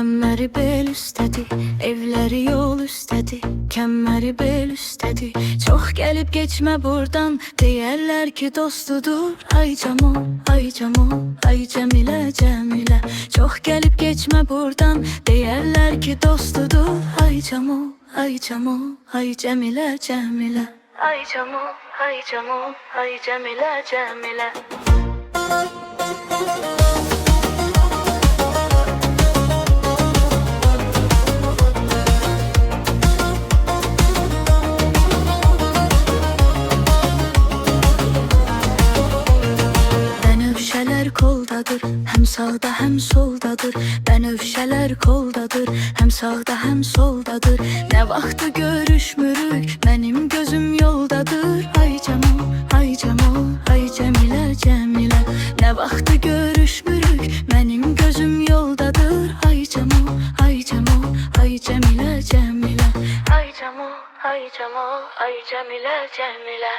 Kəmməri bel üstədi, evləri yol üstədi. Kəmməri bel üstədi, çox gəlib geçmə burdan. Deyərlər ki dostudur, ay Camo, ay Camo, ay Cəmilə, Cəmilə. Çox gəlib geçmə burdan, deyərlər ki dostudur, ay Camo, ay Camo, ay Cəmilə, Cəmilə. Ay Camo, ay Camo, ay Cəmilə, Cəmilə. Bənövşələr koldadır, həm sağda həm soldadır. Bənövşələr koldadır, həm sağda həm soldadır. Nə vaxtı görüşmürük, mənim gözüm yoldadır. Ay Camo, ay Camo, ay Cəmilə, Cəmilə. Nə vaxtı görüşmürük, mənim gözüm yoldadır. Ay Camo, ay Camo, ay Cəmilə, Cəmilə. Ay Camo, ay Camo, ay Cəmilə, Cəmilə.